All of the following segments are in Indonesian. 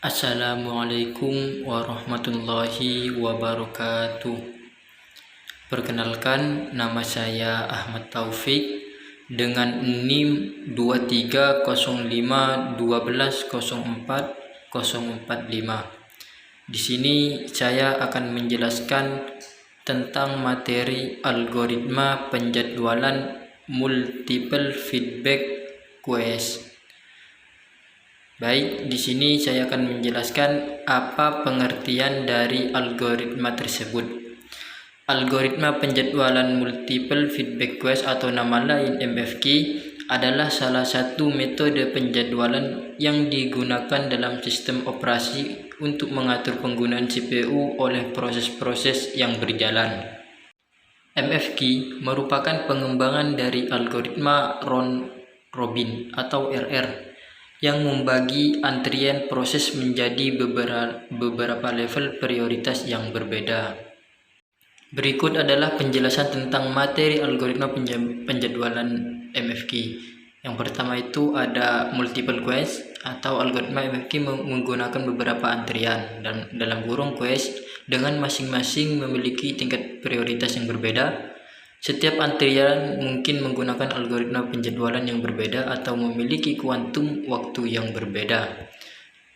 Assalamualaikum warahmatullahi wabarakatuh. Perkenalkan, nama saya Ahmad Taufik dengan NIM 230512040045. Di sini saya akan menjelaskan tentang materi algoritma penjadwalan multiple feedback quest. Baik, di sini saya akan menjelaskan apa pengertian dari algoritma tersebut. Algoritma penjadwalan multiple feedback quest atau nama lain MFQ adalah salah satu metode penjadwalan yang digunakan dalam sistem operasi untuk mengatur penggunaan CPU oleh proses-proses yang berjalan. MFQ merupakan pengembangan dari algoritma round-robin atau RR yang membagi antrian proses menjadi beberapa level prioritas yang berbeda. Berikut adalah penjelasan tentang materi algoritma penjadwalan MFQ. Yang pertama itu ada multiple quest atau algoritma MFQ menggunakan beberapa antrian dan dalam kurung quest dengan masing-masing memiliki tingkat prioritas yang berbeda. Setiap antrian mungkin menggunakan algoritma penjadwalan yang berbeda atau memiliki kuantum waktu yang berbeda.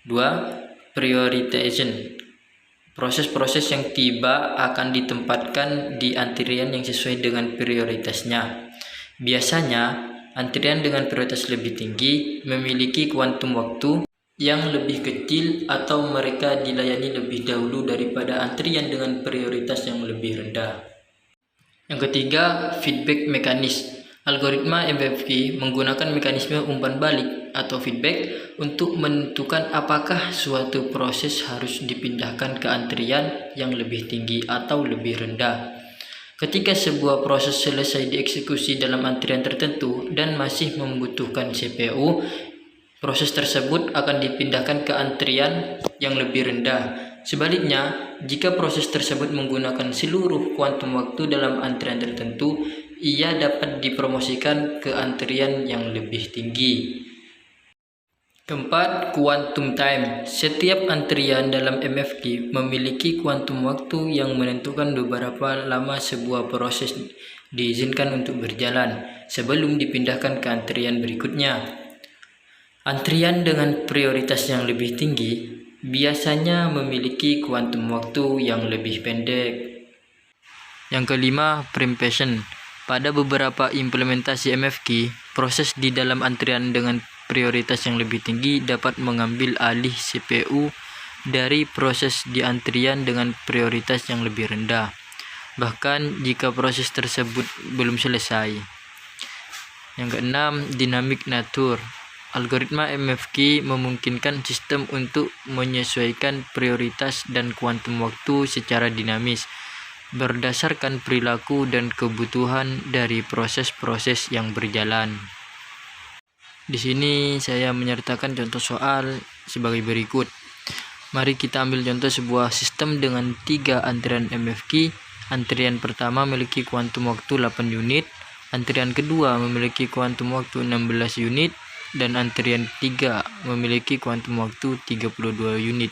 2. Prioritization. Proses-proses yang tiba akan ditempatkan di antrian yang sesuai dengan prioritasnya. Biasanya, antrian dengan prioritas lebih tinggi memiliki kuantum waktu yang lebih kecil atau mereka dilayani lebih dahulu daripada antrian dengan prioritas yang lebih rendah. Yang ketiga, feedback mekanis. Algoritma MFQ menggunakan mekanisme umpan balik atau feedback untuk menentukan apakah suatu proses harus dipindahkan ke antrian yang lebih tinggi atau lebih rendah. Ketika sebuah proses selesai dieksekusi dalam antrian tertentu dan masih membutuhkan CPU, proses tersebut akan dipindahkan ke antrian yang lebih rendah. Sebaliknya, jika proses tersebut menggunakan seluruh kuantum waktu dalam antrian tertentu, ia dapat dipromosikan ke antrian yang lebih tinggi. Keempat, quantum time. Setiap antrian dalam MFQ memiliki kuantum waktu yang menentukan beberapa lama sebuah proses diizinkan untuk berjalan sebelum dipindahkan ke antrian berikutnya. Antrian dengan prioritas yang lebih tinggi biasanya memiliki kuantum waktu yang lebih pendek. Yang kelima, preemption. Pada beberapa implementasi MFQ, proses di dalam antrian dengan prioritas yang lebih tinggi dapat mengambil alih CPU dari proses di antrian dengan prioritas yang lebih rendah, bahkan jika proses tersebut belum selesai. Yang keenam, dynamic nature. Algoritma MFQ memungkinkan sistem untuk menyesuaikan prioritas dan kuantum waktu secara dinamis berdasarkan perilaku dan kebutuhan dari proses-proses yang berjalan. Di sini saya menyertakan contoh soal sebagai berikut. Mari kita ambil contoh sebuah sistem dengan 3 antrian MFQ. Antrian pertama memiliki kuantum waktu 8 unit, antrian kedua memiliki kuantum waktu 16 unit, dan antrian ketiga memiliki kuantum waktu 32 unit.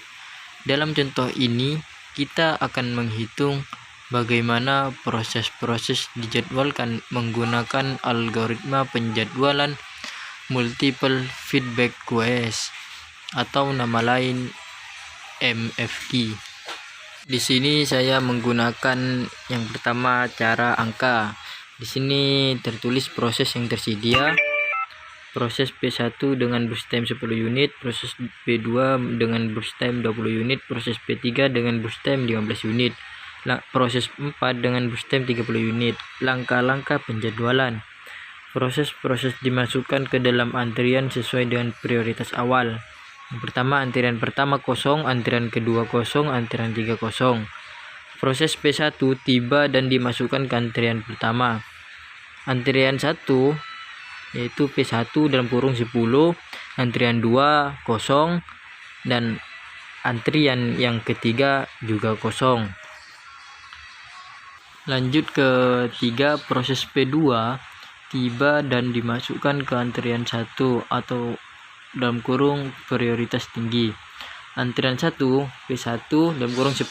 Dalam contoh ini, kita akan menghitung bagaimana proses-proses dijadwalkan menggunakan algoritma penjadwalan multiple feedback quest atau nama lain MFQ. Di sini saya menggunakan yang pertama cara angka. Di sini tertulis proses yang tersedia. Proses P1 dengan burst time 10 unit, proses P2 dengan burst time 20 unit, proses P3 dengan burst time 15 unit, proses 4 dengan burst time 30 unit. Langkah-langkah penjadwalan. Proses-proses dimasukkan ke dalam antrian sesuai dengan prioritas awal. Yang pertama, antrian pertama kosong, antrian kedua kosong, antrian 3 kosong. Proses P1 tiba dan dimasukkan ke antrian pertama. Antrian 1 yaitu P1 dalam kurung 10, antrian 2 kosong, dan antrian yang ketiga juga kosong. Lanjut ke 3, proses P2 tiba dan dimasukkan ke antrian 1 atau dalam kurung prioritas tinggi. antrian 1 P1 dalam kurung 10,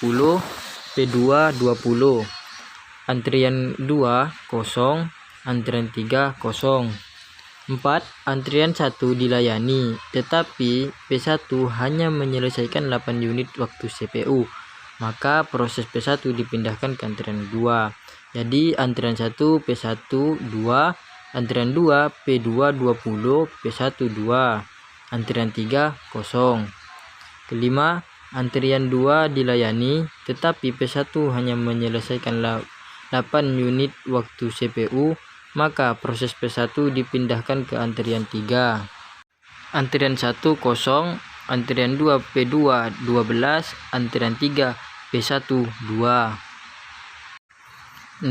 P2 20, antrian 2 kosong, antrian 3 kosong. 4. Antrian 1 dilayani, tetapi P1 hanya menyelesaikan 8 unit waktu CPU, maka proses P1 dipindahkan ke antrian 2. Jadi antrian 1 P1 2, antrian 2 P2 20, P1 2, antrian 3 kosong. Kelima, antrian 2 dilayani, tetapi P1 hanya menyelesaikan 8 unit waktu CPU, maka proses P1 dipindahkan ke antrian 3. Antrian 1 kosong, antrian 2 P2 12, antrian 3 P1 2. 6.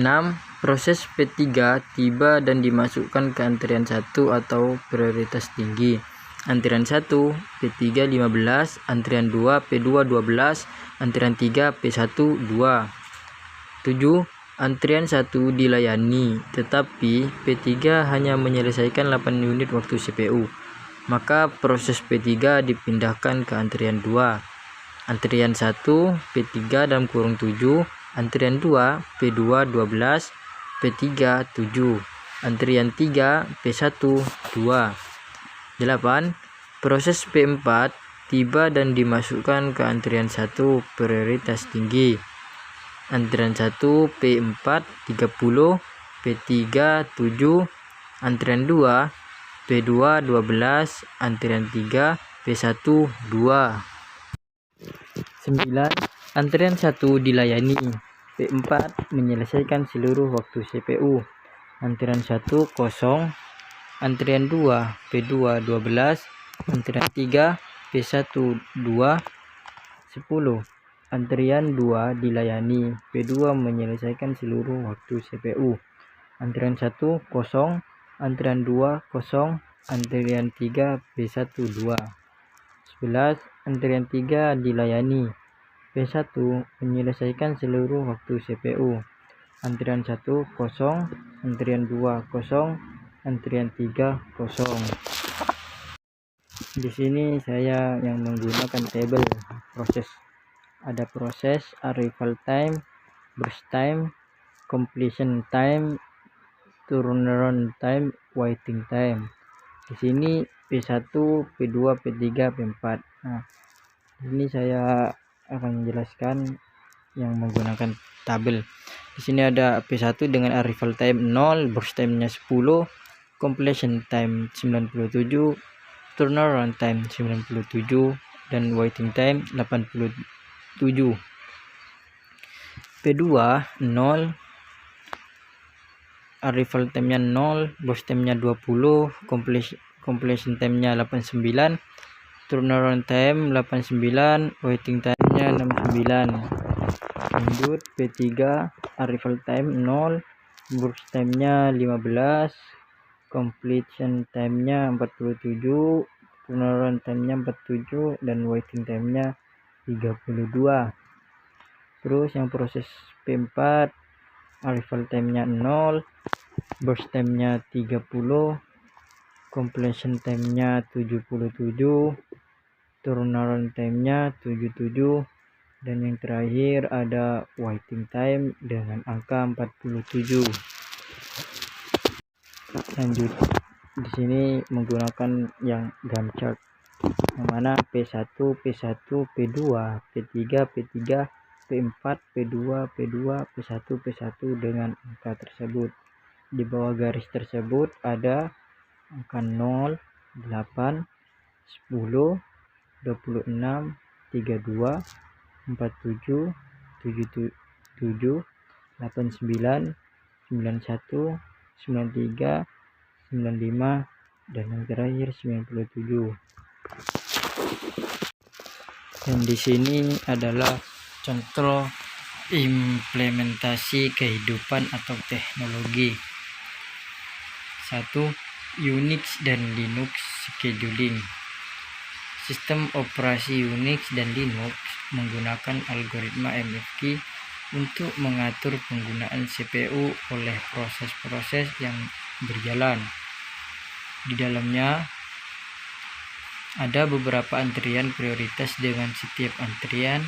Proses P3 tiba dan dimasukkan ke antrian 1 atau prioritas tinggi. Antrian 1 P3 15, antrian 2 P2 12, antrian 3 P1 2. 7. Antrian 1 dilayani, tetapi P3 hanya menyelesaikan 8 unit waktu CPU, maka proses P3 dipindahkan ke antrian 2. Antrian 1 P3 dalam kurung 7, antrian 2 P2 12, P3 7, antrian 3 P1 2. 8. Proses P4 tiba dan dimasukkan ke antrian 1 prioritas tinggi. Antrian 1 P4 30, P3 7, antrian 2 P2 12, antrian 3 P1 2. 9. Antrian 1 dilayani, P4 menyelesaikan seluruh waktu CPU. Antrian 1 kosong, antrian 2 P2 12, antrian 3 P1 2 10. Antrian 2 dilayani, P2 menyelesaikan seluruh waktu CPU. Antrian 1 kosong, antrian 2 kosong, antrian 3 P1 2. 11. Antrian 3 dilayani, P1 menyelesaikan seluruh waktu CPU. Antrian 1 kosong, antrian 2 kosong, antrian 3 kosong. Di sini saya yang menggunakan tabel proses. Ada proses arrival time, burst time, completion time, turnaround time, waiting time. Di sini P1, P2, P3, P4. Nah, ini saya akan menjelaskan yang menggunakan tabel. Di sini ada P1 dengan arrival time 0, burst time-nya 10, completion time 97, turnaround time 97, dan waiting time 87. P2 0, arrival time-nya 0, burst time-nya 20, completion time-nya 89, turnaround time 89, waiting time-nya 69. Lanjut P3, arrival time 0, burst time-nya 15, completion time-nya 47, turnaround time-nya 47, dan waiting time-nya 32. Terus yang proses P4, arrival time-nya 0, burst time-nya 30, completion time-nya 77, turnaround time-nya 77, dan yang terakhir ada waiting time dengan angka 47. Lanjut, di sini menggunakan yang Gantt chart, yang mana P1, P1, P2, P3, P3, P4, P2, P2, P1, P1 dengan angka tersebut. Di bawah garis tersebut ada angka 0, 8, 10, 26, 32, 47, 77, 89, 91, 93, 95, dan yang terakhir 97. Dan di sini adalah contoh implementasi kehidupan atau teknologi. 1. Unix dan Linux scheduling. Sistem operasi Unix dan Linux menggunakan algoritma MFK untuk mengatur penggunaan CPU oleh proses-proses yang berjalan. Di dalamnya Ada beberapa antrian prioritas dengan setiap antrian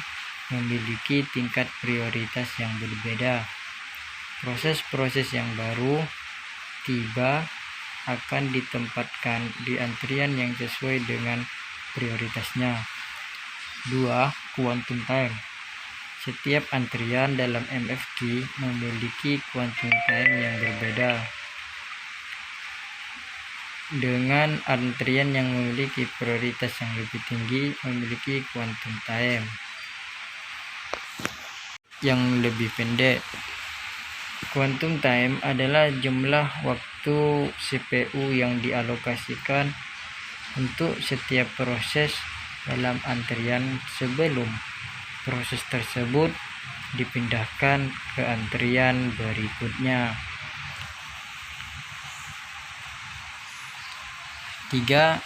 memiliki tingkat prioritas yang berbeda. Proses-proses yang baru tiba akan ditempatkan di antrian yang sesuai dengan prioritasnya. 2. Quantum time. Setiap antrian dalam MFQ memiliki quantum time yang berbeda. Dengan antrian yang memiliki prioritas yang lebih tinggi memiliki quantum time yang lebih pendek. Quantum time adalah jumlah waktu CPU yang dialokasikan untuk setiap proses dalam antrian sebelum proses tersebut dipindahkan ke antrian berikutnya. 3.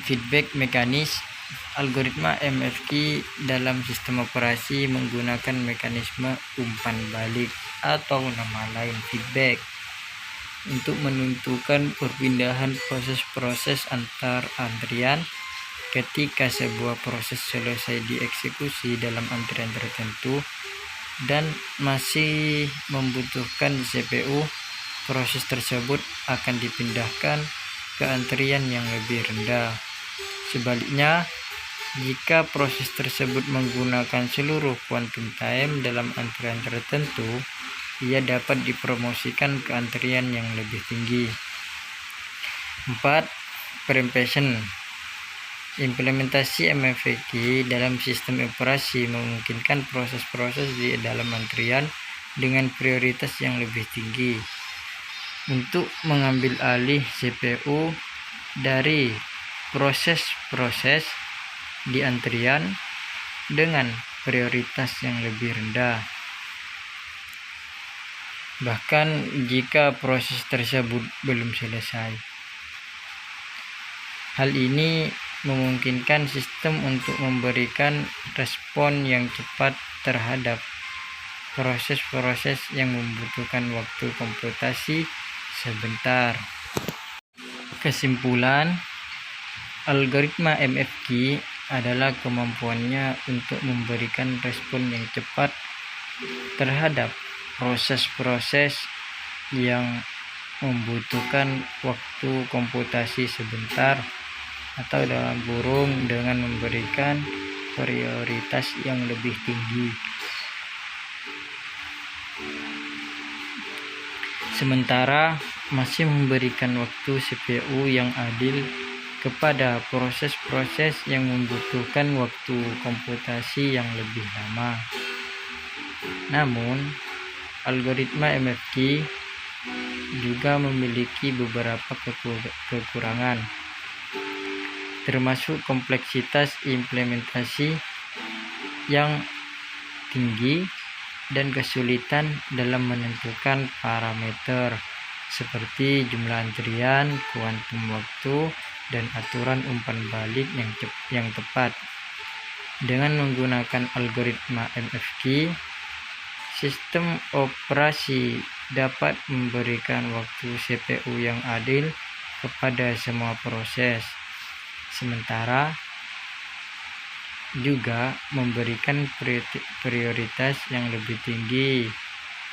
Feedback mekanis. Algoritma MFQ dalam sistem operasi menggunakan mekanisme umpan balik atau nama lain feedback untuk menentukan perpindahan proses-proses antar antrian. Ketika sebuah proses selesai dieksekusi dalam antrian tertentu dan masih membutuhkan CPU, proses tersebut akan dipindahkan ke antrian yang lebih rendah. Sebaliknya, jika proses tersebut menggunakan seluruh quantum time dalam antrian tertentu, ia dapat dipromosikan ke antrian yang lebih tinggi. 4. Preemption. Implementasi MFQ dalam sistem operasi memungkinkan proses-proses di dalam antrian dengan prioritas yang lebih tinggi untuk mengambil alih CPU dari proses-proses di antrian dengan prioritas yang lebih rendah. Bahkan jika proses tersebut belum selesai. Hal ini memungkinkan sistem untuk memberikan respon yang cepat terhadap proses-proses yang membutuhkan waktu komputasi sebentar. Kesimpulan, algoritma MFQ adalah kemampuannya untuk memberikan respon yang cepat terhadap proses-proses yang membutuhkan waktu komputasi sebentar atau dalam kurung dengan memberikan prioritas yang lebih tinggi. Sementara masih memberikan waktu CPU yang adil kepada proses-proses yang membutuhkan waktu komputasi yang lebih lama. Namun, algoritma MFQ juga memiliki beberapa kekurangan, termasuk kompleksitas implementasi yang tinggi dan kesulitan dalam menentukan parameter seperti jumlah antrian, kuantum waktu, dan aturan umpan balik yang tepat. Dengan menggunakan algoritma MFQ, sistem operasi dapat memberikan waktu CPU yang adil kepada semua proses, sementara juga memberikan prioritas yang lebih tinggi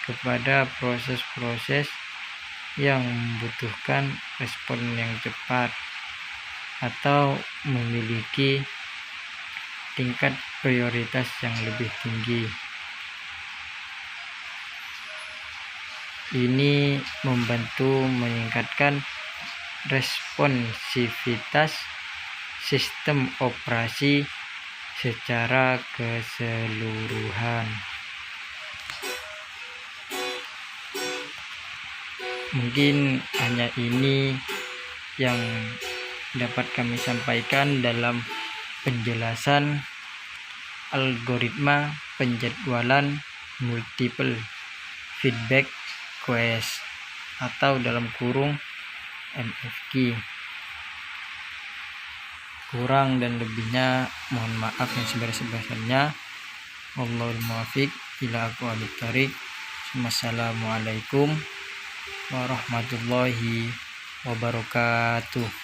kepada proses-proses yang membutuhkan respon yang cepat atau memiliki tingkat prioritas yang lebih tinggi. Ini membantu meningkatkan responsivitas sistem operasi secara keseluruhan. Mungkin hanya ini yang dapat kami sampaikan dalam penjelasan algoritma penjadwalan multiple feedback quest atau dalam kurung MFQ. Kurang dan lebihnya mohon maaf yang sebesar-besarnya. Wallahul muwaffiq ila aqwamit thoriq. Wassalamualaikum warahmatullahi wabarakatuh.